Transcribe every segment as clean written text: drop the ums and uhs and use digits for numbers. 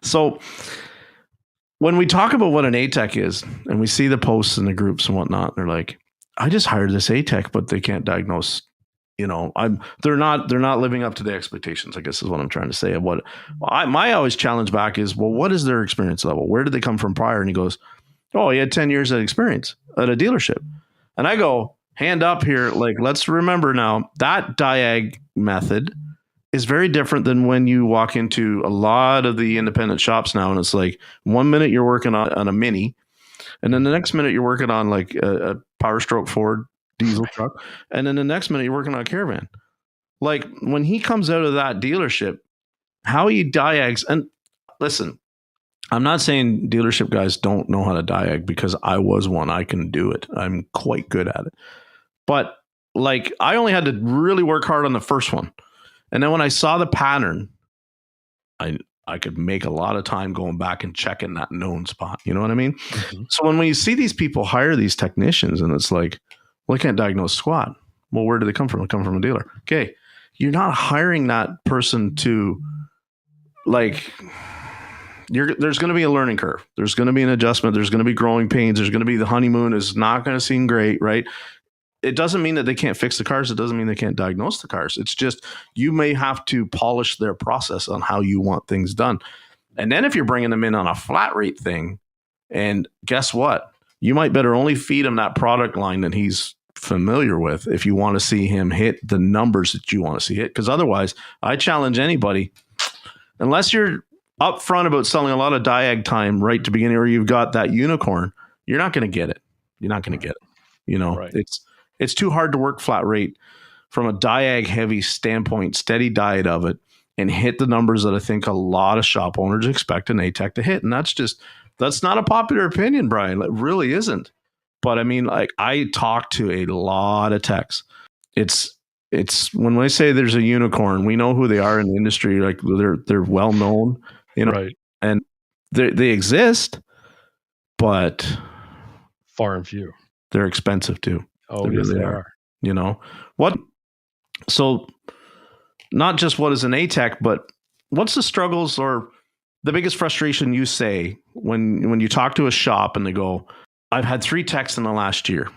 So when we talk about what an ATEC is, and we see the posts in the groups and whatnot, they're like, I just hired this ATEC, but they can't diagnose. They're not living up to the expectations, I guess is what I'm trying to say. My always challenge back is, well, what is their experience level? Where did they come from prior? And he goes, oh, he had 10 years of experience at a dealership. And I go, hand up here. Like, let's remember now that diag method is very different than when you walk into a lot of the independent shops now. And it's like 1 minute you're working on a Mini. And then the next minute you're working on like a Power Stroke Ford diesel truck. And then the next minute you're working on a Caravan. Like when he comes out of that dealership, how he diags. And listen, I'm not saying dealership guys don't know how to diag, because I was one. I can do it. I'm quite good at it. But like I only had to really work hard on the first one. And then when I saw the pattern, I could make a lot of time going back and checking that known spot. You know what I mean? Mm-hmm. So when you see these people hire these technicians and it's like, well, I can't diagnose squat. Well, where do they come from? They come from a dealer. Okay. You're not hiring that person to like, there's going to be a learning curve. There's going to be an adjustment. There's going to be growing pains. There's going to be the honeymoon is not going to seem great, right? It doesn't mean that they can't fix the cars. It doesn't mean they can't diagnose the cars. It's just you may have to polish their process on how you want things done. And then if you're bringing them in on a flat rate thing, and guess what? You might better only feed him that product line that he's familiar with if you want to see him hit the numbers that you want to see hit. Because otherwise, I challenge anybody, unless you're upfront about selling a lot of diag time right to beginning, or you've got that unicorn, you're not going to get it. You're not going to get it. You know, right. It's too hard to work flat rate from a diag heavy standpoint, steady diet of it, and hit the numbers that I think a lot of shop owners expect an ATEC to hit. And that's not a popular opinion, Brian. It really isn't. But I mean, like I talk to a lot of techs. It's when I say there's a unicorn, we know who they are in the industry. Like they're well known, you know, right. And they exist, but far and few. They're expensive too. Oh, yes, they are. You know what? So not just what is an ATEC, but what's the struggles or the biggest frustration you say when you talk to a shop and they go, I've had 3 techs in the last year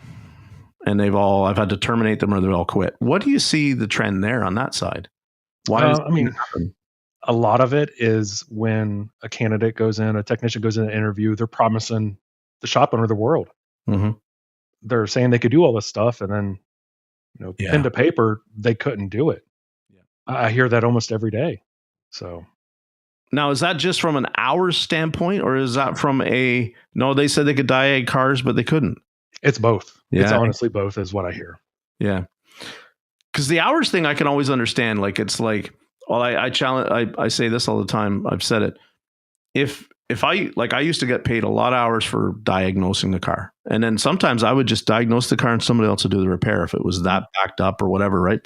and I've had to terminate them or they've all quit. What do you see the trend there on that side? Why does I mean, a lot of it is when a candidate goes in, a technician goes in an interview, they're promising the shop owner the world. Mm-hmm. They're saying they could do all this stuff, and then, pen to paper, they couldn't do it. Yeah. I hear that almost every day. So now, is that just from an hours standpoint, or is that from no, they said they could diag cars, but they couldn't? It's both. Yeah. It's honestly both is what I hear. Yeah. Because the hours thing I can always understand. Like, it's like, well, I challenge, I say this all the time. I've said it. If I used to get paid a lot of hours for diagnosing the car. And then sometimes I would just diagnose the car and somebody else would do the repair if it was that backed up or whatever, right?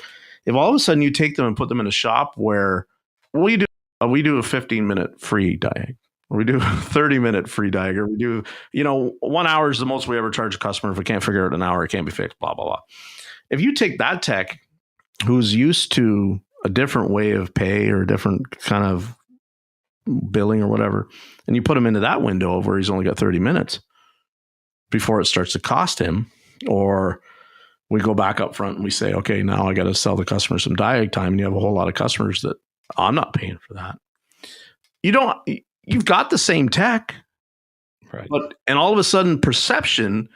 If all of a sudden you take them and put them in a shop where we do a 15-minute free diag, or we do a 30-minute free diag, or we do, 1 hour is the most we ever charge a customer. If we can't figure out an hour, it can't be fixed, blah, blah, blah. If you take that tech who's used to a different way of pay or a different kind of billing or whatever, and you put him into that window of where he's only got 30 minutes before it starts to cost him, or we go back up front and we say, okay, now I got to sell the customer some diag time, and you have a whole lot of customers that I'm not paying for that. You've got the same tech, right? And all of a sudden perception,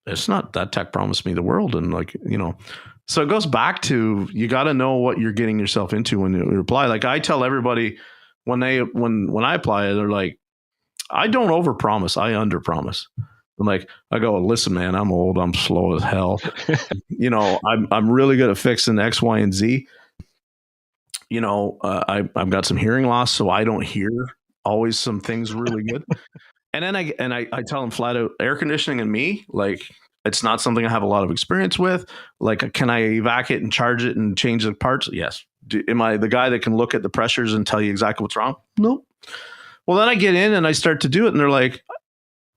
it's not that tech promised me the world. And so it goes back to, you got to know what you're getting yourself into when you apply. Like I tell everybody, when I apply, they're like, I don't overpromise, I underpromise. I'm like, I go, listen, man, I'm old, I'm slow as hell. I'm really good at fixing X, Y, and Z. I've got some hearing loss, so I don't hear always some things really good. And then I tell them flat out, air conditioning and me, like, it's not something I have a lot of experience with. Like, can I evac it and charge it and change the parts? Yes. Am I the guy that can look at the pressures and tell you exactly what's wrong? No. Well, then I get in and I start to do it, and they're like,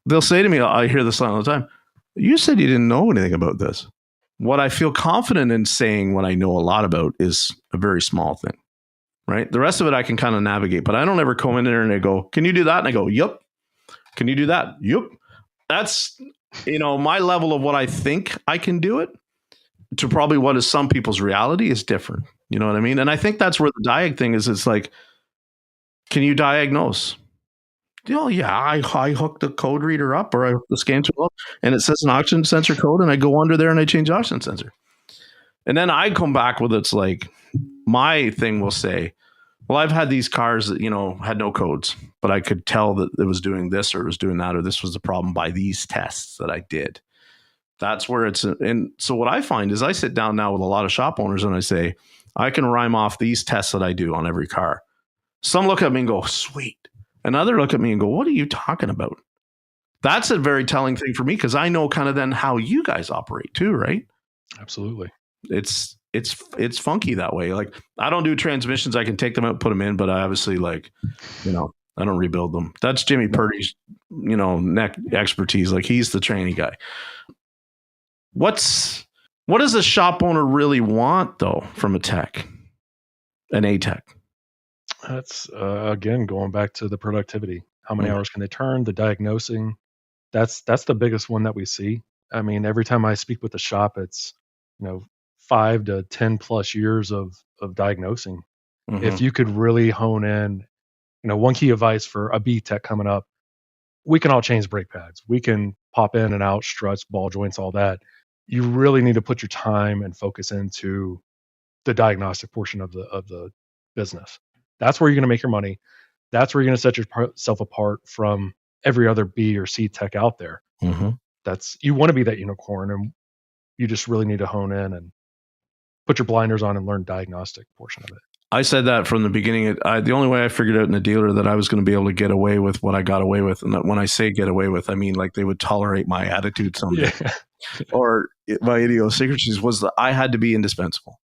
they'll say to me, I hear this all the time, you said you didn't know anything about this. What I feel confident in saying what I know a lot about is a very small thing. right? The rest of it I can kind of navigate, but I don't ever come in there and I go, can you do that? And I go, yep. Can you do that? Yep. That's, my level of what I think I can do it to probably what is some people's reality is different. You know what I mean? And I think that's where the diag thing is. It's like, can you diagnose? Yeah, I hook the code reader up or I hook the scan tool up and it says an oxygen sensor code and I go under there and I change oxygen sensor. And then I come back with it's like, my thing will say, well, I've had these cars that, had no codes, but I could tell that it was doing this or it was doing that, or this was the problem by these tests that I did. That's where it's, and so what I find is I sit down now with a lot of shop owners and I say, I can rhyme off these tests that I do on every car. Some look at me and go, sweet. Another look at me and go, what are you talking about? That's a very telling thing for me because I know kind of then how you guys operate too, right? Absolutely. It's funky that way. Like I don't do transmissions. I can take them out, put them in, but I obviously I don't rebuild them. That's Jimmy Purdy's, neck expertise. Like he's the training guy. What does a shop owner really want though from a tech, an A tech? That's again going back to the productivity. How many hours can they turn? The diagnosing. That's the biggest one that we see. I mean, every time I speak with the shop, it's 5 to 10 plus years of diagnosing. Mm-hmm. If you could really hone in, one key advice for a B tech coming up, we can all change brake pads. We can pop in and out, struts, ball joints, all that. You really need to put your time and focus into the diagnostic portion of the business. That's where you're going to make your money. That's where you're going to set yourself apart from every other B or C tech out there. Mm-hmm. You want to be that unicorn, and you just really need to hone in and put your blinders on and learn diagnostic portion of it. I said that from the beginning. The only way I figured out in the dealer that I was going to be able to get away with what I got away with, and that when I say get away with, I mean like they would tolerate my attitude someday, or my idiosyncrasies, was that I had to be indispensable.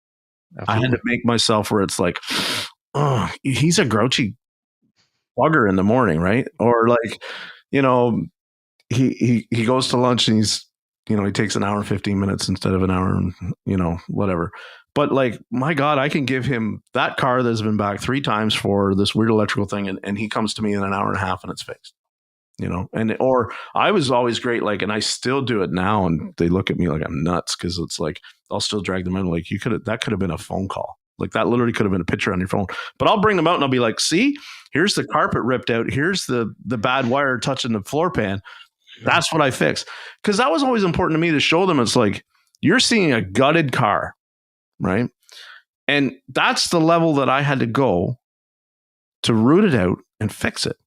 Absolutely. I had to make myself where it's like, oh, he's a grouchy bugger in the morning, right? Or like, he goes to lunch and he's, he takes an hour and 15 minutes instead of an hour and, whatever. But like, my God, I can give him that car that's been back 3 times for this weird electrical thing. And he comes to me in an hour and a half and it's fixed, or I was always great. Like, and I still do it now. And they look at me like I'm nuts. Cause it's like, I'll still drag them in. Like that could have been a phone call. Like that literally could have been a picture on your phone, but I'll bring them out and I'll be like, see, here's the carpet ripped out. Here's the bad wire touching the floor pan. That's what I fixed. Cause that was always important to me to show them. It's like, you're seeing a gutted car, right? And that's the level that I had to go to root it out and fix it.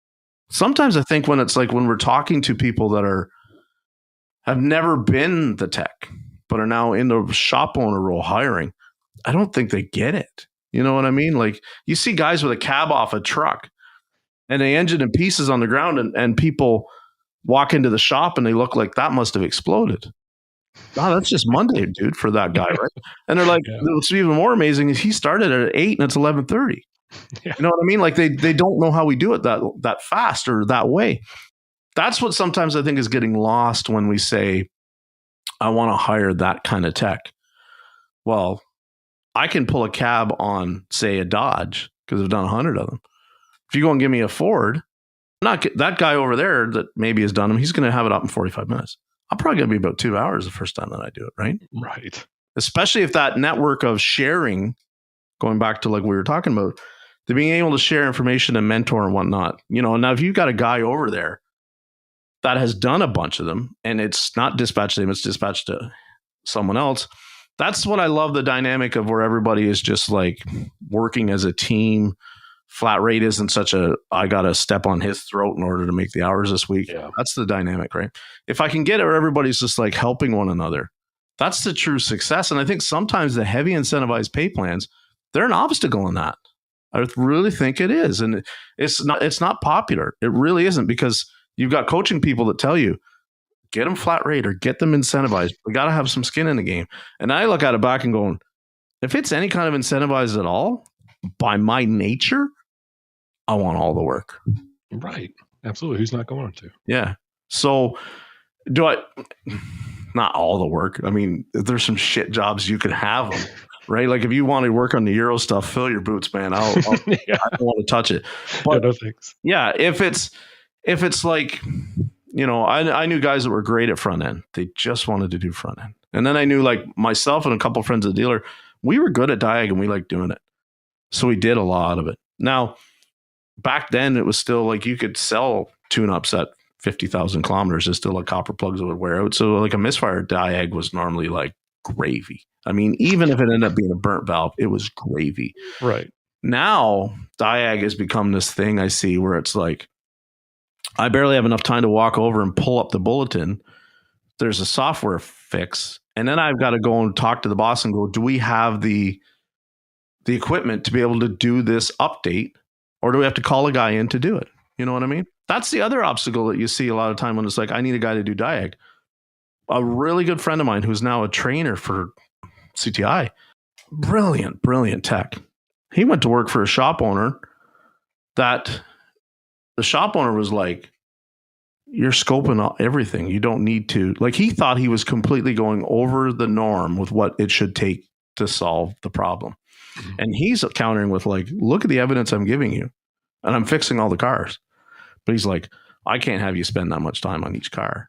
Sometimes I think when it's like, when we're talking to people that have never been the tech, but are now in the shop owner role hiring, I don't think they get it. You know what I mean? Like you see guys with a cab off a truck and the engine in pieces on the ground and people walk into the shop and they look like that must have exploded. Oh, that's just Monday, dude, for that guy, right? And they're like, what's even more amazing is he started at 8 and it's 11:30. Yeah. You know what I mean? Like they don't know how we do it that fast or that way. That's what sometimes I think is getting lost when we say, I want to hire that kind of tech. Well, I can pull a cab on, say, a Dodge because I've done 100 of them. If you go and give me a Ford, not that guy over there that maybe has done them, he's going to have it up in 45 minutes. I'm probably going to be about 2 hours the first time that I do it, right? Right. Especially if that network of sharing, going back to like we were talking about, the being able to share information and mentor and whatnot. Now if you've got a guy over there that has done a bunch of them and it's not dispatched to him, it's dispatched to someone else. That's what I love, the dynamic of where everybody is just like working as a team. Flat rate isn't such I got to step on his throat in order to make the hours this week. Yeah. That's the dynamic, right? If I can get it where everybody's just like helping one another, that's the true success. And I think sometimes the heavy incentivized pay plans, they're an obstacle in that. I really think it is. And it's not popular. It really isn't, because you've got coaching people that tell you, get them flat rate or get them incentivized. We got to have some skin in the game. And I look at it back and going, if it's any kind of incentivized at all, by my nature, I want all the work. Right. Absolutely. Who's not going to? Yeah. So not all the work. I mean, there's some shit jobs you can have them, right? Like if you want to work on the Euro stuff, fill your boots, man. I don't want to touch it. But no thanks. Yeah, if it's like, I knew guys that were great at front end. They just wanted to do front end. And then I knew like myself and a couple of friends at the dealer, we were good at diag and we liked doing it. So we did a lot of it. Now, back then it was still like you could sell tune-ups at 50,000 kilometers. There's still like copper plugs that would wear out. So like a misfire diag was normally like gravy. I mean, even if it ended up being a burnt valve, it was gravy. Right. Now, diag has become this thing I see where it's like, I barely have enough time to walk over and pull up the bulletin. There's a software fix. And then I've got to go and talk to the boss and go, do we have the equipment to be able to do this update? Or do we have to call a guy in to do it? You know what I mean? That's the other obstacle that you see a lot of time when it's like, I need a guy to do diag. A really good friend of mine who's now a trainer for CTI, brilliant tech. He went to work for a shop owner that the shop owner was like, you're scoping everything. You don't need to. Like he thought he was completely going over the norm with what it should take to solve the problem. Mm-hmm. And he's countering with like, look at the evidence I'm giving you. And I'm fixing all the cars. But he's like, I can't have you spend that much time on each car.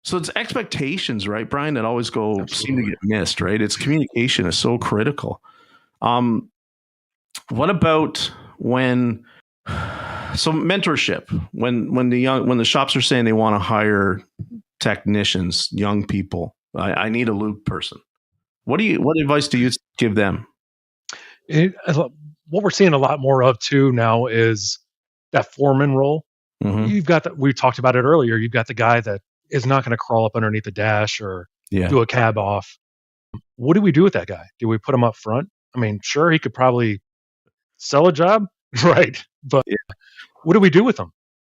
So it's expectations, right, Brian, that always seem to get missed, right? It's communication is so critical. What about mentorship, when the shops are saying they want to hire technicians, young people, I need a loop person. What advice do you give them? What we're seeing a lot more of too now is that foreman role. Mm-hmm. You've got we talked about it earlier. You've got the guy that is not going to crawl up underneath the dash or do a cab off. What do we do with that guy? Do we put him up front? I mean, sure, he could probably sell a job, right? But what do we do with him?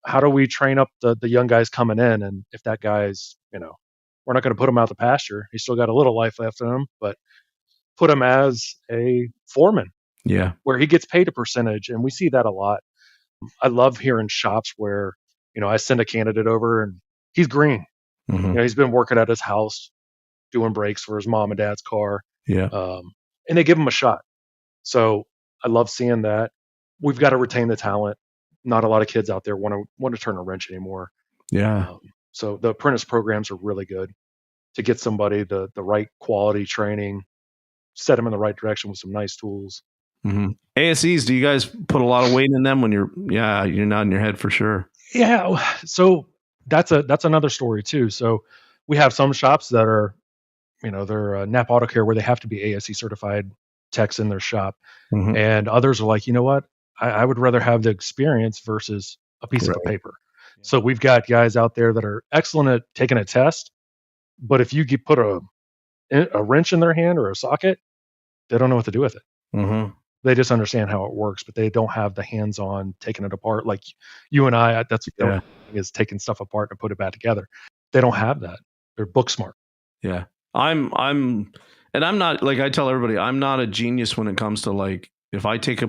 How do we train up the young guys coming in? And if that guy's, we're not going to put him out the pasture. He's still got a little life left in him, but put him as a foreman. Yeah. Where he gets paid a percentage. And we see that a lot. I love hearing shops where, I send a candidate over and he's green. Mm-hmm. He's been working at his house, doing brakes for his mom and dad's car. Yeah. And they give him a shot. So I love seeing that. We've got to retain the talent. Not a lot of kids out there want to turn a wrench anymore. Yeah. So the apprentice programs are really good to get somebody the right quality training, set them in the right direction with some nice tools. Mm-hmm. ASEs, do you guys put a lot of weight in them when you're nodding your head for sure? Yeah. So that's another story too. So we have some shops that are, they're Napa Auto Care where they have to be ASE certified techs in their shop. Mm-hmm. And others are like, you know what? I would rather have the experience versus a piece of paper. Yeah. So we've got guys out there that are excellent at taking a test, but if you put a wrench in their hand or a socket, they don't know what to do with it. Mm-hmm. They just understand how it works, but they don't have the hands-on taking it apart. Like you and I, that's what is taking stuff apart and put it back together. They don't have that. They're book smart. Yeah. I'm not, like I tell everybody, I'm not a genius when it comes to like, if I take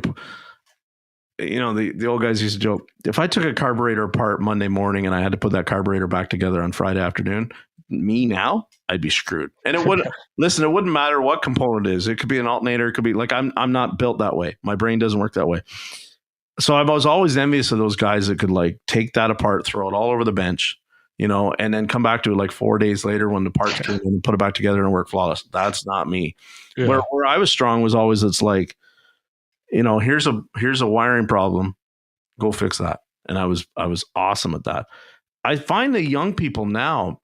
the old guys used to joke, if I took a carburetor apart Monday morning and I had to put that carburetor back together on Friday afternoon, me now, I'd be screwed. And it wouldn't it wouldn't matter what component it is. It could be an alternator. It could be like, I'm not built that way. My brain doesn't work that way. So I was always envious of those guys that could like take that apart, throw it all over the bench, and then come back to it like 4 days later when the parts came in and put it back together and work flawless. That's not me. Yeah. Where I was strong was always, it's like, here's a wiring problem, go fix that. And I was awesome at that. I find the young people now,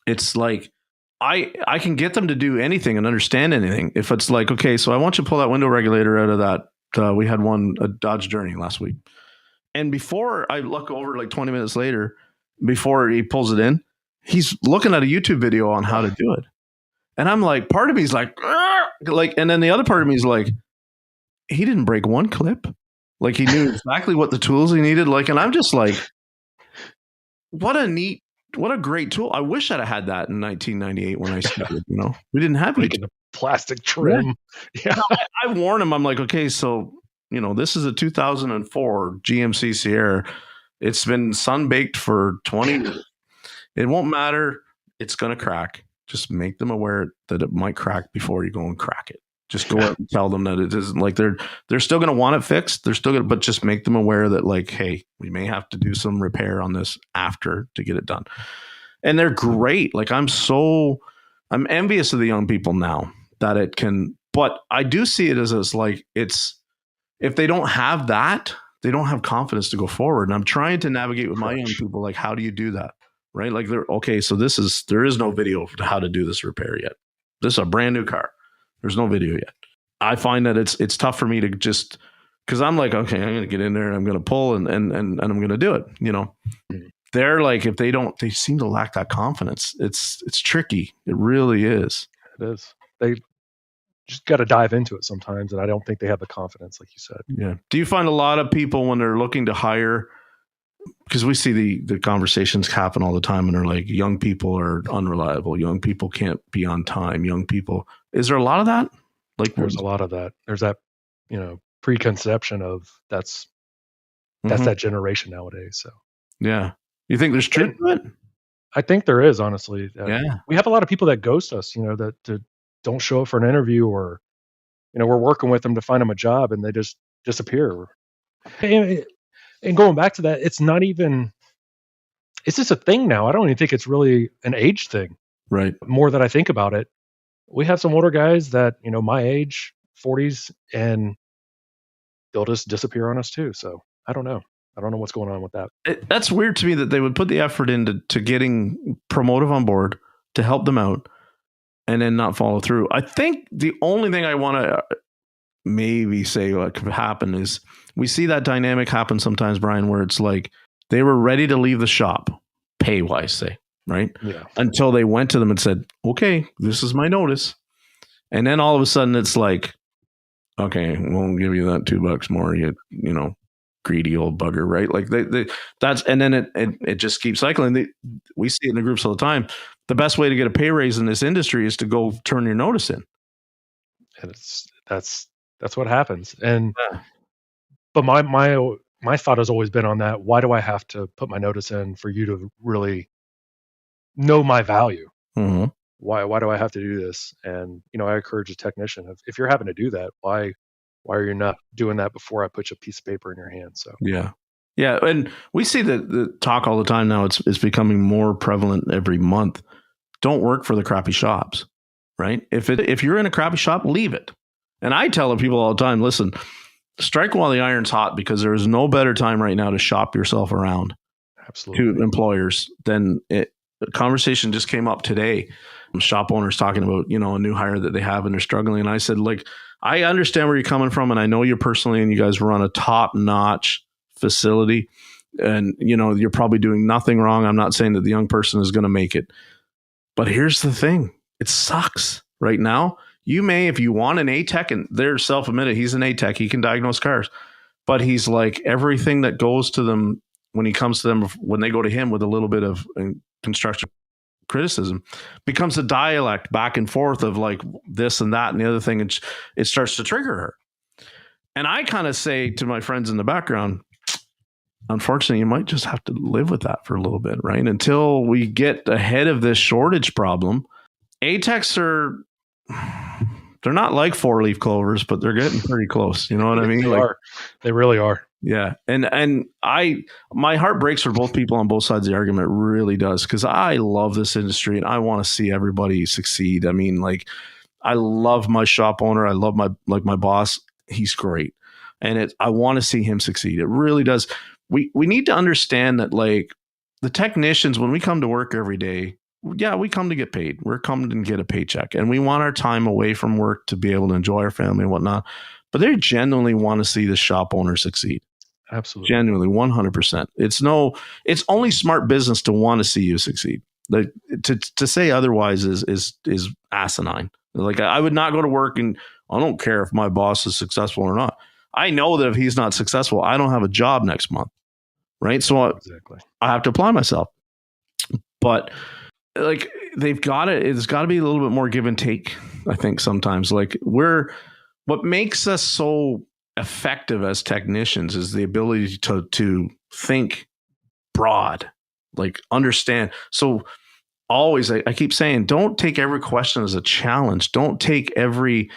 it's like I can get them to do anything and understand anything. If it's like, okay, so I want you to pull that window regulator out of that. We had a Dodge Journey last week. And before I look over, like 20 minutes later, before he pulls it in, he's looking at a YouTube video on how to do it. And I'm like, part of me is like, and then the other part of me is like, he didn't break one clip. Like he knew exactly what the tools he needed. Like, and I'm just like, what a great tool. I wish I'd have had that in 1998 when I started, we didn't have making a plastic trim. Yeah. I warned him. I'm like, okay, so, this is a 2004 GMC Sierra. It's been sun-baked for 20 years. It won't matter. It's going to crack. Just make them aware that it might crack before you go and crack it. Just go out and tell them that it isn't like they're still going to want it fixed. They're still going to, but just make them aware that like, hey, we may have to do some repair on this after to get it done. And they're great. Like I'm envious of the young people now that it can, but I do see it as like, if they don't have that, they don't have confidence to go forward. And I'm trying to navigate with my young people. Like, how do you do that? Right. Like okay. So there is no video of how to do this repair yet. This is a brand new car. There's no video yet. I find that it's tough for me to just, because I'm like, okay, I'm going to get in there and I'm going to pull and I'm going to do it. You know, they're like, if they don't, they seem to lack that confidence. It's tricky. It really is. It is. They just got to dive into it sometimes. And I don't think they have the confidence, like you said. Yeah. Do you find a lot of people when they're looking to hire, because we see the conversations happen all the time and they're like, young people are unreliable. Young people can't be on time. Young people. Is there a lot of that? Like there's a lot of that. There's that, preconception of that's that generation nowadays. So yeah. You think there's truth to it? I think there is, honestly. Yeah. We have a lot of people that ghost us, that don't show up for an interview, or, we're working with them to find them a job and they just disappear. And going back to that, it's just a thing now. I don't even think it's really an age thing. Right. More that I think about it, we have some older guys that, my age, 40s, and they'll just disappear on us too. So I don't know. I don't know what's going on with that. That's weird to me that they would put the effort into getting Promotive on board to help them out and then not follow through. I think the only thing I want to maybe say what could happen is we see that dynamic happen sometimes, Brian, where it's like they were ready to leave the shop, pay-wise, say, right? Yeah. Until they went to them and said, okay, this is my notice. And then all of a sudden it's like, okay, we'll give you that $2 more, you greedy old bugger, right? Like that's, and then it just keeps cycling. We see it in the groups all the time. The best way to get a pay raise in this industry is to go turn your notice in. And that's what happens. And, but my thought has always been on that. Why do I have to put my notice in for you to really know my value? Mm-hmm. Why do I have to do this? And, I encourage a technician, if you're having to do that, why are you not doing that before I put a piece of paper in your hand? So, yeah. And we see the talk all the time now. It's becoming more prevalent every month. Don't work for the crappy shops, right? If you're in a crappy shop, leave it. And I tell people all the time, listen, strike while the iron's hot, because there is no better time right now to shop yourself around. Absolutely. To employers than it. The conversation just came up today. Shop owners talking about, a new hire that they have and they're struggling. And I said, like, I understand where you're coming from. And I know you personally, and you guys run a top-notch facility, and, you're probably doing nothing wrong. I'm not saying that the young person is going to make it. But here's the thing. It sucks right now. You may, if you want an A-Tech, and they're self-admitted, he's an A-Tech, he can diagnose cars. But he's like, everything that goes to them when he comes to them, when they go to him with a little bit of construction criticism, becomes a dialect back and forth of like this and that and the other thing, and it starts to trigger her. And I kind of say to my friends in the background, unfortunately, you might just have to live with that for a little bit, right? Until we get ahead of this shortage problem. A-Techs they're not like 4-leaf clovers, but they're getting pretty close. You know what I mean? They really are. Yeah. And my heart breaks for both people on both sides of the argument. It really does. Cause I love this industry and I want to see everybody succeed. I mean, like, I love my shop owner. I love my boss. He's great. And I want to see him succeed. It really does. We need to understand that, like, the technicians, when we come to work every day, yeah, we come to get paid. We're coming to get a paycheck, and we want our time away from work to be able to enjoy our family and whatnot. But they genuinely want to see the shop owner succeed. Absolutely. Genuinely, 100%. It's only smart business to want to see you succeed. Like, to say otherwise is asinine. Like, I would not go to work, and I don't care if my boss is successful or not. I know that if he's not successful, I don't have a job next month. Right. So exactly. I have to apply myself. But like, it's got to be a little bit more give and take. I think sometimes, like, what makes us so effective as technicians is the ability to think broad, like, understand. So always, I keep saying, don't take every question as a challenge. Don't take every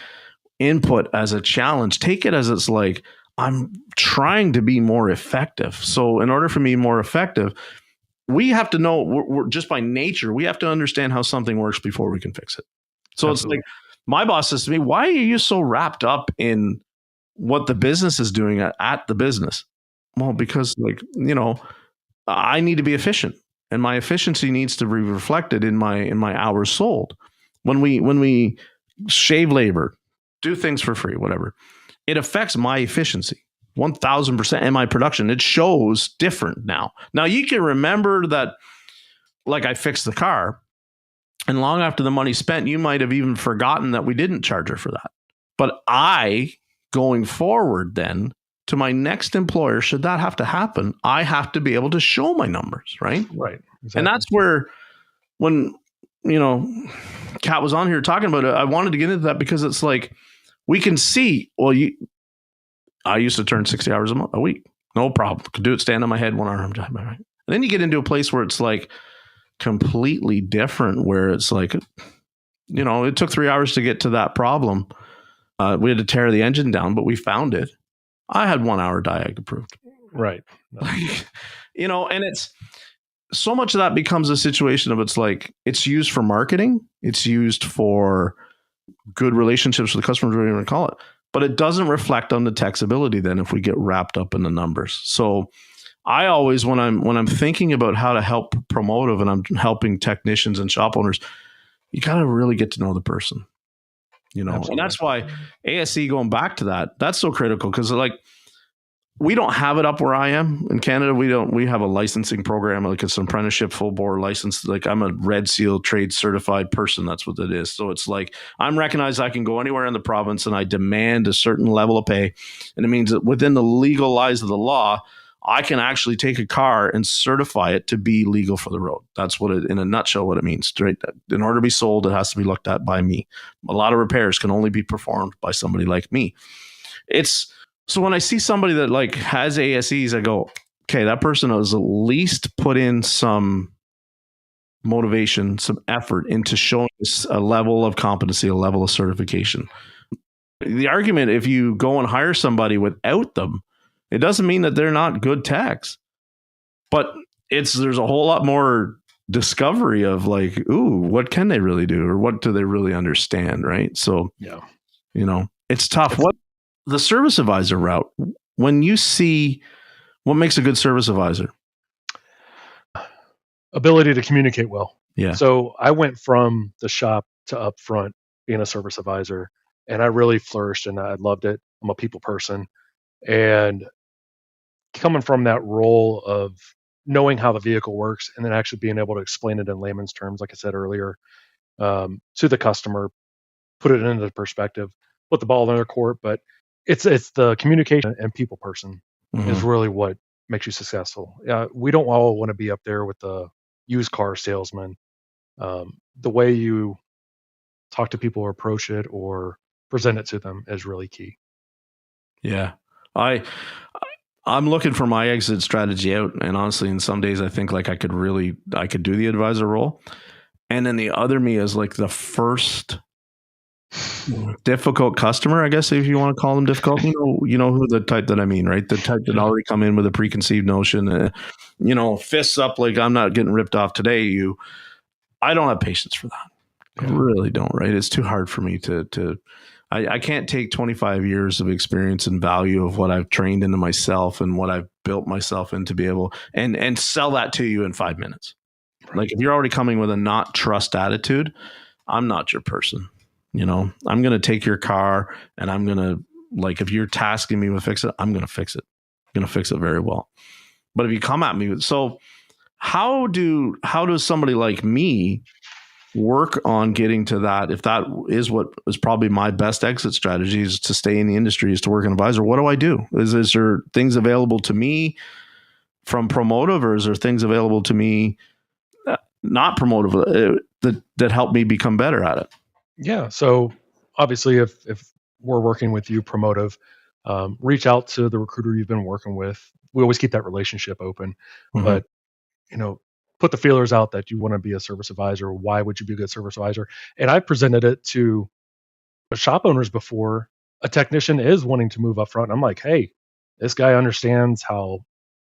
input as a challenge. Take it as it's like, I'm trying to be more effective. So in order for me more effective, we have to know, we're just by nature, we have to understand how something works before we can fix it. So Absolutely. It's like, my boss says to me, why are you so wrapped up in what the business is doing at the business? Well, because I need to be efficient, and my efficiency needs to be reflected in my hours sold. When we shave labor, do things for free, whatever, it affects my efficiency 1,000% in my production. It shows different now. Now you can remember that, like, I fixed the car, and long after the money spent, you might have even forgotten that we didn't charge her for that. But going forward then, to my next employer, should that have to happen, I have to be able to show my numbers, right? Right. Exactly. And that's where, when, Kat was on here talking about it, I wanted to get into that, because it's like, we can see, I used to turn 60 hours a week. No problem. Could do it, stand on my head, one arm. And then you get into a place where it's like completely different, where it's like, it took 3 hours to get to that problem. We had to tear the engine down, but we found it. I had 1 hour diag approved. Right. And it's so much of that becomes a situation of, it's like, it's used for marketing. It's used for good relationships with the customers, whatever you want to call it. But it doesn't reflect on the tech's ability then, if we get wrapped up in the numbers. So I always, when I'm thinking about how to help Promotive, and I'm helping technicians and shop owners, you got to really get to know the person. Absolutely. And that's why ASE, going back to that, that's so critical, because like, we don't have it up where I am in Canada. We have a licensing program, like it's an apprenticeship full bore license. Like, I'm a Red Seal trade certified person. That's what it is. So it's like, I'm recognized I can go anywhere in the province, and I demand a certain level of pay. And it means that within the legal eyes of the law, I can actually take a car and certify it to be legal for the road. That's what it, in a nutshell, what it means. Right? In order to be sold, it has to be looked at by me. A lot of repairs can only be performed by somebody like me. So when I see somebody that like has ASEs, I go, okay, that person has at least put in some motivation, some effort into showing us a level of competency, a level of certification. The argument, if you go and hire somebody without them, it doesn't mean that they're not good techs, but there's a whole lot more discovery of like, ooh, what can they really do, or what do they really understand, right? So, yeah, it's tough. What the service advisor route, when you see what makes a good service advisor? Ability to communicate well. Yeah. So I went from the shop to up front being a service advisor, and I really flourished, and I loved it. I'm a people person, and coming from that role of knowing how the vehicle works, and then actually being able to explain it in layman's terms, like I said earlier, to the customer, put it into perspective, put the ball in their court. But it's the communication and people person is really what makes you successful. We don't all want to be up there with the used car salesman. The way you talk to people or approach it or present it to them is really key. Yeah. I'm looking for my exit strategy out. And honestly, in some days I think like I could do the advisor role. And then the other me is like the first difficult customer, I guess, if you want to call them difficult. You know who the type that I mean, right? The type that already come in with a preconceived notion, fists up like, I'm not getting ripped off today. I don't have patience for that. I really don't, right? It's too hard for me I can't take 25 years of experience and value of what I've trained into myself and what I've built myself in to be able and sell that to you in 5 minutes. Right. Like, if you're already coming with a not trust attitude, I'm not your person. I'm going to take your car, and I'm going to, like, if you're tasking me with fix it, I'm going to fix it. I'm going to fix it very well. But if you come at me, so how does somebody like me work on getting to that? If that is what is probably my best exit strategy, is to stay in the industry, is to work an advisor, what do I do? Is there things available to me from Promotive, or is there things available to me not Promotive that help me become better at it? Yeah. So obviously, if we're working with you, Promotive, reach out to the recruiter you've been working with. We always keep that relationship open, but put the feelers out that you want to be a service advisor. Why would you be a good service advisor? And I've presented it to shop owners before a technician is wanting to move up front. I'm like, hey, this guy understands how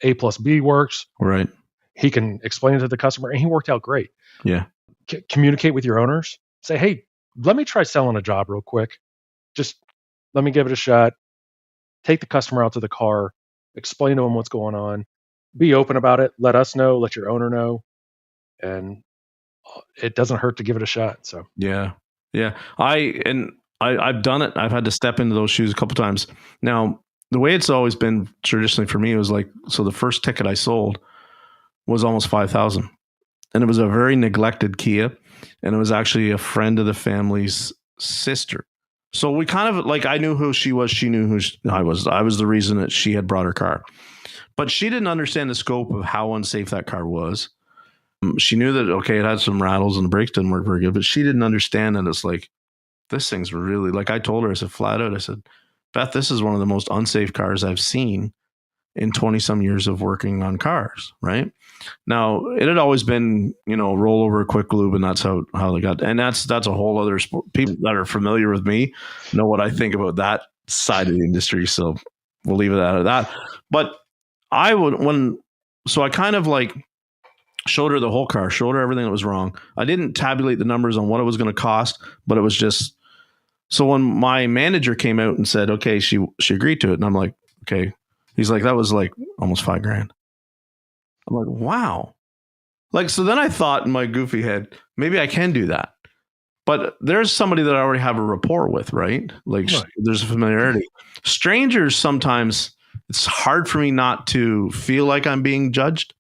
A plus B works. Right. He can explain it to the customer, and he worked out great. Yeah. Communicate with your owners. Say, hey, let me try selling a job real quick. Just let me give it a shot. Take the customer out to the car. Explain to them what's going on. Be open about it. Let us know. Let your owner know. And it doesn't hurt to give it a shot. So yeah. I've done it. I've had to step into those shoes a couple times. Now, the way it's always been traditionally for me was like, so the first ticket I sold was almost 5,000, and it was a very neglected Kia, and it was actually a friend of the family's sister. So we kind of like, I knew who she was. She knew who I was. I was the reason that she had brought her car, but she didn't understand the scope of how unsafe that car was. She knew that, okay, it had some rattles and the brakes didn't work very good, but she didn't understand that it's like, this thing's really, like I told her, I said flat out, I said, Beth, this is one of the most unsafe cars I've seen in 20 some years of working on cars. Right now, it had always been, roll over a quick lube, and that's how they got. And that's a whole other sport. People that are familiar with me know what I think about that side of the industry. So we'll leave it at that. But I kind of like showed her the whole car, showed her everything that was wrong. I didn't tabulate the numbers on what it was going to cost, but it was just, so when my manager came out and said, okay, she agreed to it. And I'm like, okay. He's like, that was like almost $5,000. I'm like, wow. Like, so then I thought in my goofy head, maybe I can do that. But there's somebody that I already have a rapport with, right? Like there's a familiarity. Strangers, sometimes it's hard for me not to feel like I'm being judged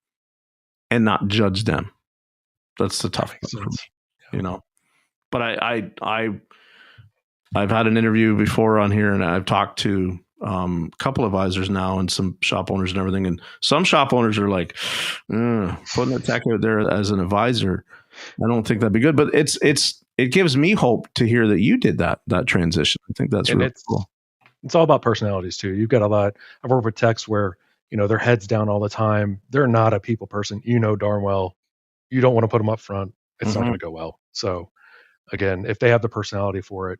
and not judge them. That's the tough part for me, But I've had an interview before on here, and I've talked to a couple of advisors now and some shop owners and everything. And some shop owners are like, putting a tech out there as an advisor, I don't think that'd be good. But it gives me hope to hear that you did that transition. I think that's really cool. It's all about personalities too. You've got a lot. I've worked with techs where, their heads down all the time. They're not a people person. Darn well, you don't want to put them up front. It's not going to go well. So again, if they have the personality for it,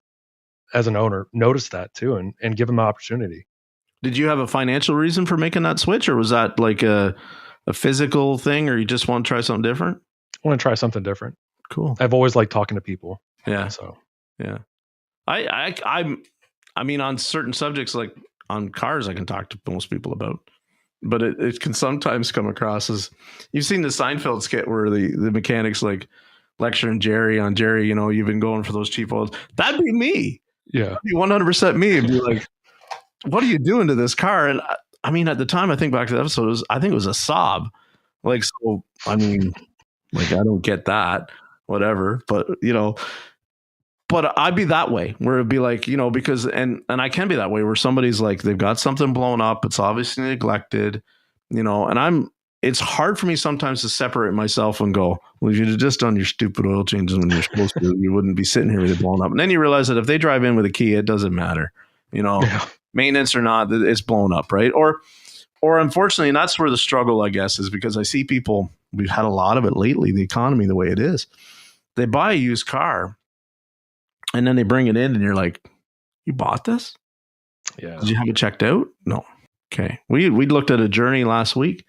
as an owner, notice that too, and give them the opportunity. Did you have a financial reason for making that switch, or was that like a physical thing, or you just want to try something different? I want to try something different. Cool. I've always liked talking to people. Yeah. So yeah, I mean, on certain subjects, like on cars, I can talk to most people about. But it can sometimes come across as, you've seen the Seinfeld skit where the mechanic's like lecturing Jerry, you've been going for those cheap oils. That'd be me. Yeah. That'd be 100% me. And be like, what are you doing to this car? And I mean, at the time, I think back to the episode, I think it was a sob. Like, so, I mean, like, I don't get that, whatever, but but I'd be that way where it'd be like, because, and I can be that way where somebody's like, they've got something blown up. It's obviously neglected, and it's hard for me sometimes to separate myself and go, well, if you'd have just done your stupid oil changes when you're supposed to, you wouldn't be sitting here with it blown up. And then you realize that if they drive in with a key, it doesn't matter, maintenance or not, it's blown up. Right. Or unfortunately, and that's where the struggle, I guess, is because I see people, we've had a lot of it lately, the economy, the way it is, they buy a used car and then they bring it in and you're like, you bought this? Yeah. Did you have it checked out? No. Okay. We looked at a Journey last week,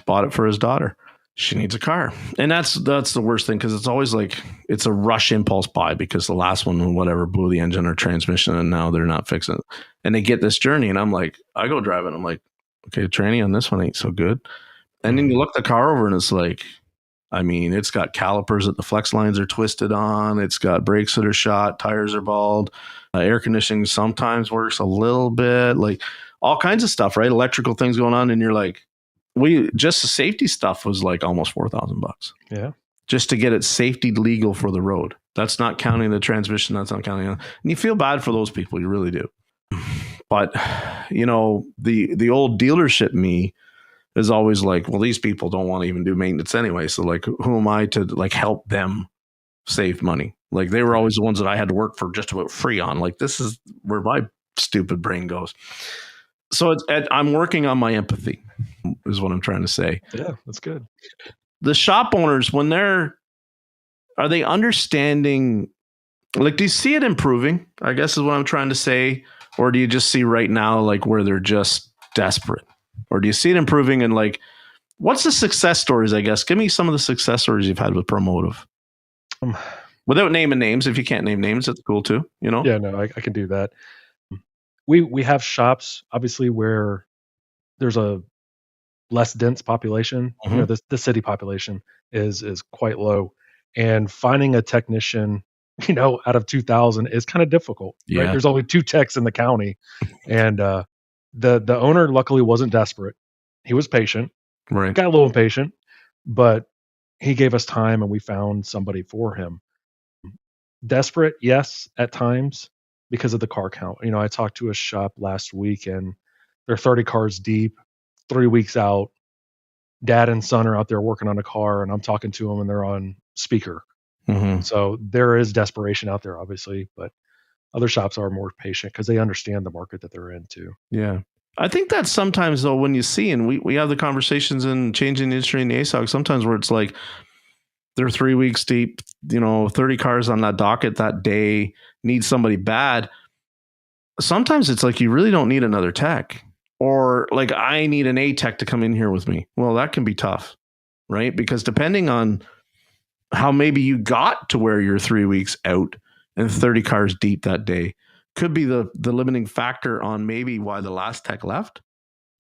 bought it for his daughter. She needs a car. And that's the worst thing, because it's always like, it's a rush impulse buy because the last one, whatever, blew the engine or transmission and now they're not fixing it. And they get this Journey and I'm like, I go drive it. I'm like, okay, the tranny on this one ain't so good. And then you look the car over and it's like, I mean, it's got calipers that the flex lines are twisted on. It's got brakes that are shot. Tires are bald. Air conditioning sometimes works a little bit, like all kinds of stuff, right? Electrical things going on. And you're like, just the safety stuff was like almost $4,000. Yeah. Just to get it safety legal for the road. That's not counting the transmission. That's not counting. And you feel bad for those people. You really do. But, the old dealership me is always like, well, these people don't want to even do maintenance anyway. So like, who am I to like help them save money? Like they were always the ones that I had to work for just about free on. Like, this is where my stupid brain goes. So I'm working on my empathy is what I'm trying to say. Yeah, that's good. The shop owners, when are they understanding Like, do you see it improving? I guess is what I'm trying to say. Or do you just see right now, like, where they're just desperate? Or do you see it improving? And like, what's the success stories, I guess? Give me some of the success stories you've had with Promotive. Without naming names. If you can't name names, that's cool too, you know? Yeah, no, I can do that. We have shops, obviously, where there's a less dense population. You know, the city population is quite low. And finding a technician, out of 2,000 is kind of difficult, right? Yeah. There's only 2 techs in the county. And the owner luckily wasn't desperate. He was patient, Right. got a little impatient, but he gave us time and we found somebody for him. Desperate, yes, at times because of the car count. I talked to a shop last week and they're 30 cars deep, 3 weeks out. Dad and son are out there working on a car and I'm talking to them and they're on speaker. So there is desperation out there, obviously, but other shops are more patient because they understand the market that they're in too. Yeah. I think that sometimes though, when you see, and we have the conversations in changing the industry in the ASOC, sometimes where it's like they're 3 weeks deep, 30 cars on that docket that day, need somebody bad. Sometimes it's like, you really don't need another tech, or like, I need an A tech to come in here with me. Well, that can be tough, right? Because depending on how maybe you got to where you're 3 weeks out and 30 cars deep that day, could be the limiting factor on maybe why the last tech left,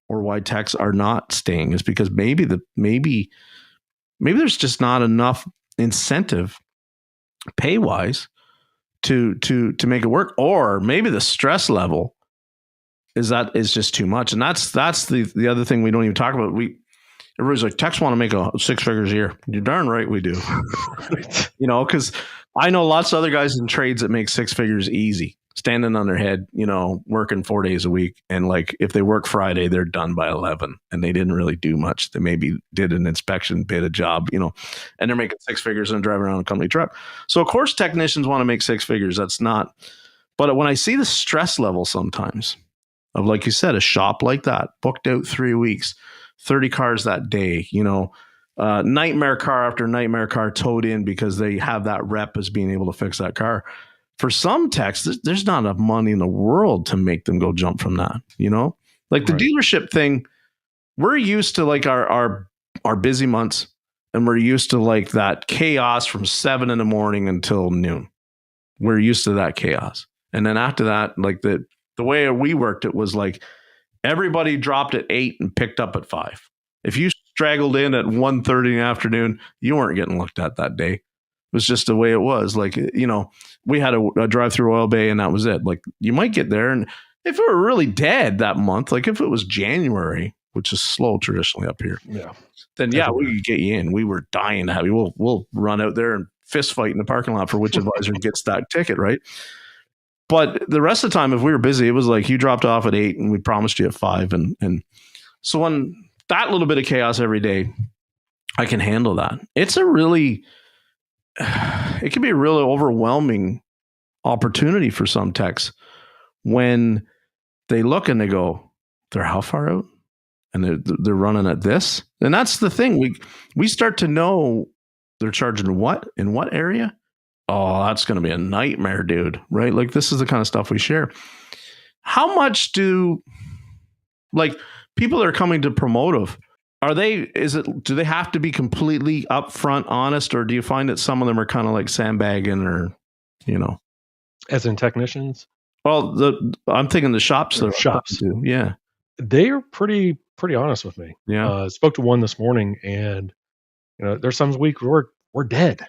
or why techs are not staying, is because maybe there's just not enough incentive pay wise to make it work, or maybe the stress level is just too much. And that's the other thing we don't even talk about. Everybody's like, techs want to make a 6 figures a year. You're darn right we do. Because I know lots of other guys in trades that make 6 figures easy, standing on their head, working 4 days a week. And like, if they work Friday, they're done by 11 and they didn't really do much. They maybe did an inspection, bid a job, and they're making 6 figures and driving around a company truck. So of course technicians want to make 6 figures. That's not, but when I see the stress level sometimes of, like you said, a shop like that, booked out 3 weeks, 30 cars that day, nightmare car after nightmare car towed in because they have that rep as being able to fix that car. For some techs, there's not enough money in the world to make them go jump from that, like the dealership thing. We're used to like our busy months, and we're used to like that chaos from 7 a.m. until noon. We're used to that chaos. And then after that, like the way we worked, it was like everybody dropped at 8 and picked up at 5. If you straggled in at 1:30 in the afternoon, you weren't getting looked at that day. It was just the way it was. Like, we had a drive through Oil Bay and that was it. Like, you might get there, and if it were really dead that month, like if it was January, which is slow traditionally up here, then we could get you in. We were dying to have you. We'll run out there and fist fight in the parking lot for which advisor gets that ticket, right? But the rest of the time, if we were busy, it was like you dropped off at 8 and we promised you at 5. And so on that little bit of chaos every day, I can handle that. It can be a really overwhelming opportunity for some techs when they look and they go, they're how far out? And they're running at this. And that's the thing. We start to know they're charging what in what area. Oh, that's going to be a nightmare, dude. Right? Like, this is the kind of stuff we share. How much do people that are coming to Promotive, do they have to be completely upfront honest, or do you find that some of them are kind of like sandbagging, or, As in technicians? Well, I'm thinking the shops. Yeah. They are pretty honest with me. Yeah. Spoke to one this morning, and there's some weeks we're dead.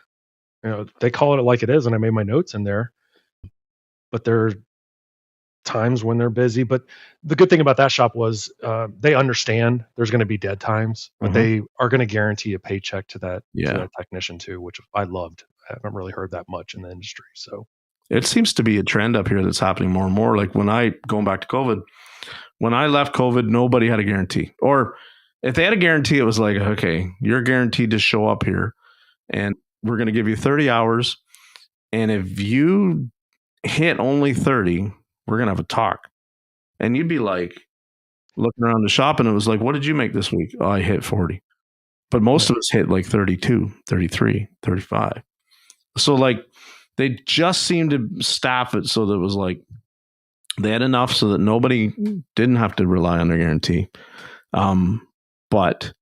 They call it like it is, and I made my notes in there. But there are times when they're busy. But the good thing about that shop was they understand there's going to be dead times, but they are going to guarantee a paycheck to that technician too, which I loved. I haven't really heard that much in the industry. So it seems to be a trend up here that's happening more and more. Like going back to COVID, when I left COVID, nobody had a guarantee. Or if they had a guarantee, it was like, okay, you're guaranteed to show up here and we're going to give you 30 hours. And if you hit only 30, we're going to have a talk. And you'd be like looking around the shop and it was like, what did you make this week? Oh, I hit 40. But most of us hit like 32, 33, 35. So like They just seemed to staff it so that it was like they had enough so that nobody didn't have to rely on their guarantee. But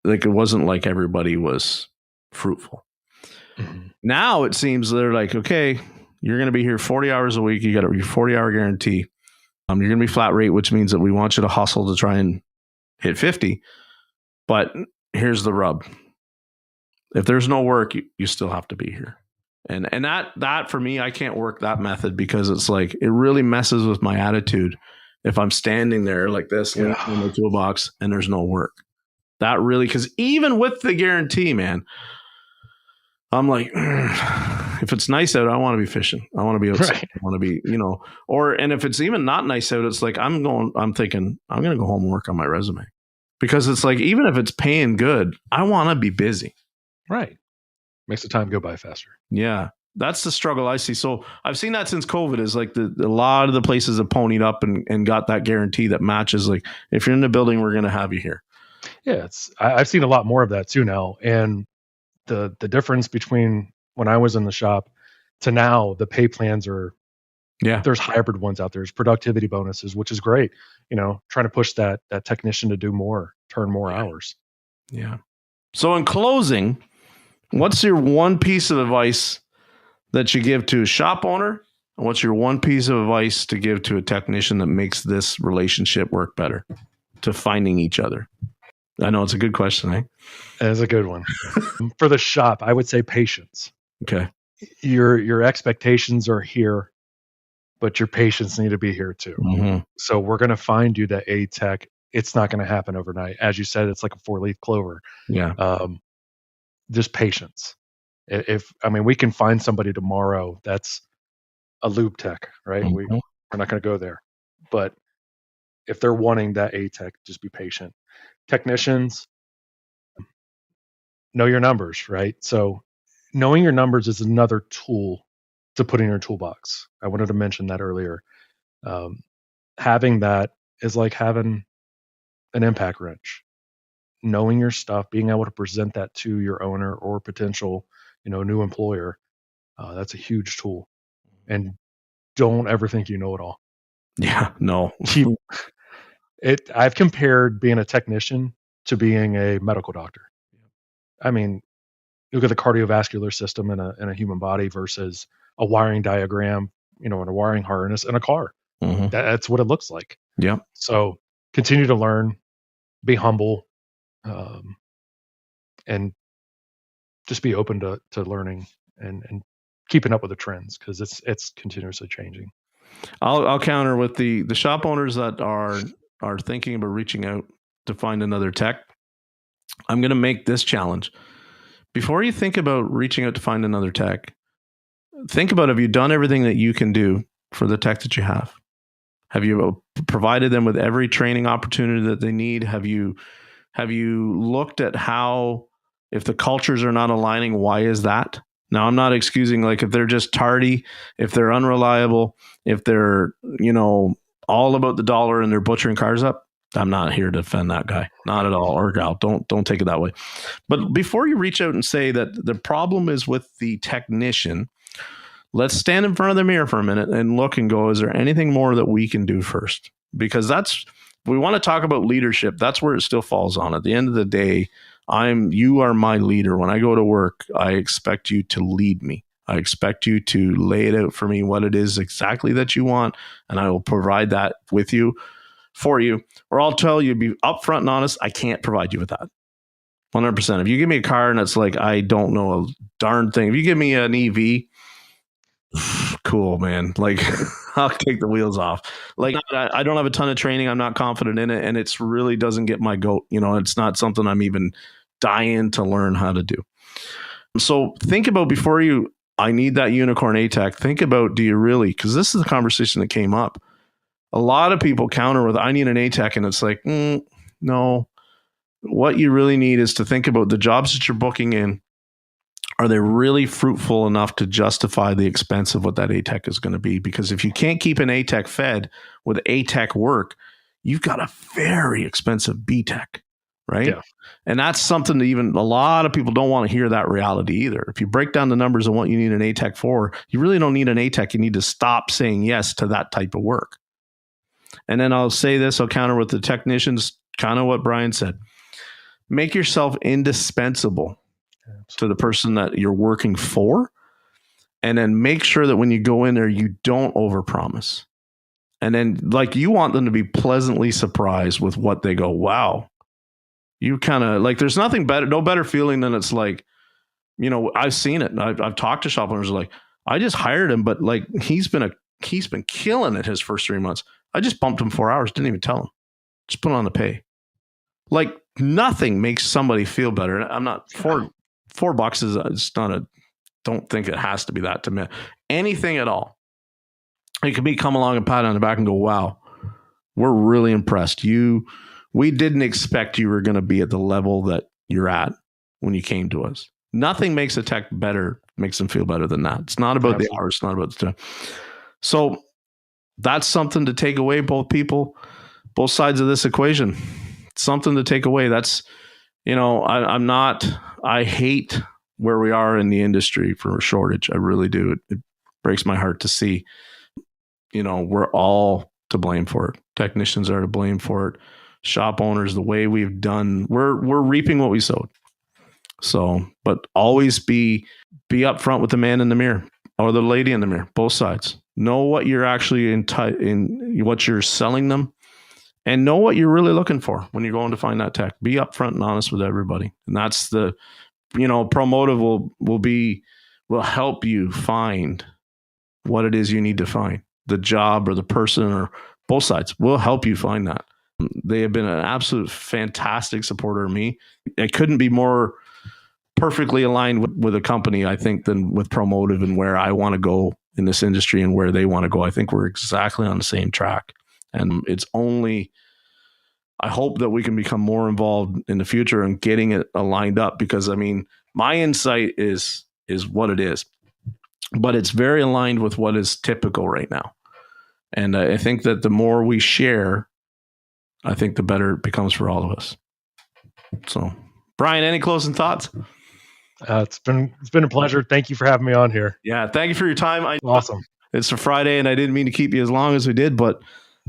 like it wasn't like everybody was fruitful. Mm-hmm. Now it seems they're like, okay, you're going to be here 40 hours a week. You got your 40-hour guarantee. You're going to be flat rate, which means that we want you to hustle to try and hit 50. But here's the rub. If there's no work, you still have to be here. And that for me, I can't work that method because it's like, it really messes with my attitude. If I'm standing there like this in the toolbox and there's no work, that really, because even with the guarantee, man, I'm like, if it's nice out, I want to be fishing. I want to be outside. Right. I want to be, and if it's even not nice out, it's like, I'm thinking I'm going to go home and work on my resume, because it's like, even if it's paying good, I want to be busy. Right. Makes the time go by faster. Yeah. That's the struggle I see. So I've seen that since COVID is like a lot of the places have ponied up and got that guarantee that matches. Like, if you're in the building, we're going to have you here. Yeah. I've seen a lot more of that too now. And the difference between when I was in the shop to now, the pay plans are, there's hybrid ones out there. There's productivity bonuses, which is great. Trying to push that technician to do more, turn more hours. Yeah. So in closing, what's your one piece of advice that you give to a shop owner? And what's your one piece of advice to give to a technician that makes this relationship work better, to finding each other? I know it's a good question, eh? It's a good one. For the shop, I would say patience. Okay. Your expectations are here, but your patience need to be here too. Mm-hmm. So we're going to find you that A tech. It's not going to happen overnight. As you said, it's like a 4-leaf clover. Yeah. Just patience. We can find somebody tomorrow that's a lube tech, right? Mm-hmm. We're not going to go there. But if they're wanting that A tech, just be patient. Technicians, know your numbers, right? So knowing your numbers is another tool to put in your toolbox. I wanted to mention that earlier. Having that is like having an impact wrench. Knowing your stuff, being able to present that to your owner or potential, new employer, that's a huge tool. And don't ever think you know it all. Yeah, no. I've compared being a technician to being a medical doctor. I mean, look at the cardiovascular system in a human body versus a wiring diagram, and a wiring harness in a car. Mm-hmm. That's what it looks like. Yeah. So continue to learn, be humble, and just be open to learning and keeping up with the trends, because it's continuously changing. I'll counter with the shop owners that are thinking about reaching out to find another tech. I'm going to make this challenge. Before you think about reaching out to find another tech, think about, have you done everything that you can do for the tech that you have? Have you provided them with every training opportunity that they need? Have you looked at how, if the cultures are not aligning, why is that? Now, I'm not excusing, like, if they're just tardy, if they're unreliable, if they're, all about the dollar and they're butchering cars up. I'm not here to defend that guy, not at all, or gal. Don't take it that way. But before you reach out and say that the problem is with the technician, let's stand in front of the mirror for a minute and look and go, is there anything more that we can do first? Because we want to talk about leadership. That's where it still falls on. At the end of the day, you are my leader. When I go to work, I expect you to lead me. I expect you to lay it out for me, what it is exactly that you want, and I will provide that with you, for you. Or I'll tell you, be upfront and honest, I can't provide you with that. 100%. If you give me a car and it's like, I don't know a darn thing. If you give me an EV, cool, man. Like, I'll take the wheels off. Like, I don't have a ton of training. I'm not confident in it. And it's really doesn't get my goat. It's not something I'm even dying to learn how to do. So think about, I need that unicorn ATAC. Think about, do you really? Because this is the conversation that came up. A lot of people counter with, I need an ATAC. And it's like, no. What you really need is to think about the jobs that you're booking in. Are they really fruitful enough to justify the expense of what that ATAC is going to be? Because if you can't keep an ATAC fed with ATAC work, you've got a very expensive BTAC, right? Yeah. And that's something that even a lot of people don't want to hear that reality either. If you break down the numbers of what you need an ATEC for, you really don't need an ATEC. You need to stop saying yes to that type of work. And then I'll say this, I'll counter with the technicians, kind of what Brian said. Make yourself indispensable to the person that you're working for. And then make sure that when you go in there, you don't overpromise. And then like you want them to be pleasantly surprised with what they go, wow. You kind of like, there's nothing better, no better feeling than it's like, you know, I've seen it. And I've talked to shop owners like, I just hired him, but like he's been killing it his first 3 months. I just bumped him 4 hours, didn't even tell him. Just put on the pay. Like nothing makes somebody feel better. I'm not $4 is it's not a, don't think it has to be that to me. Anything at all. It could be come along and pat on the back and go, wow, we're really impressed. We didn't expect you were going to be at the level that you're at when you came to us. Nothing makes a tech better, makes them feel better than that. It's not about the hours, it's not about the time. So that's something to take away, both both sides of this equation. It's something to take away. That's, you know, I hate where we are in the industry for a shortage. I really do. It breaks my heart to see, you know, we're all to blame for it. Technicians are to blame for it. Shop owners, the way we've done, we're reaping what we sowed. So, but always be upfront with the man in the mirror or the lady in the mirror, both sides. Know what you're actually in what you're selling them, and know what you're really looking for when you're going to find that tech. Be upfront and honest with everybody. And that's the, you know, Promotive will help you find what it is you need to find. The job or the person or both sides will help you find that. They have been an absolute fantastic supporter of me. I couldn't be more perfectly aligned with a company, I think, than with Promotive and where I want to go in this industry and where they want to go. I think we're exactly on the same track. And it's only, I hope that we can become more involved in the future and getting it aligned up, because I mean, my insight is what it is, but it's very aligned with what is typical right now. And I think that the more we share, I think the better it becomes for all of us. So, Brian, any closing thoughts? It's been a pleasure. Thank you for having me on here. Yeah, thank you for your time. Awesome. It's a Friday, and I didn't mean to keep you as long as we did, but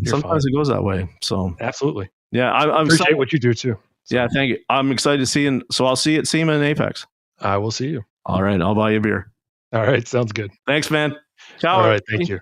sometimes it goes that way. So absolutely. Yeah, I'm appreciate excited. what you do too. So. Yeah, thank you. I'm excited to see you. So I'll see you at SEMA in Apex. I will see you. All right, I'll buy you a beer. All right, sounds good. Thanks, man. Ciao. All right, thank you.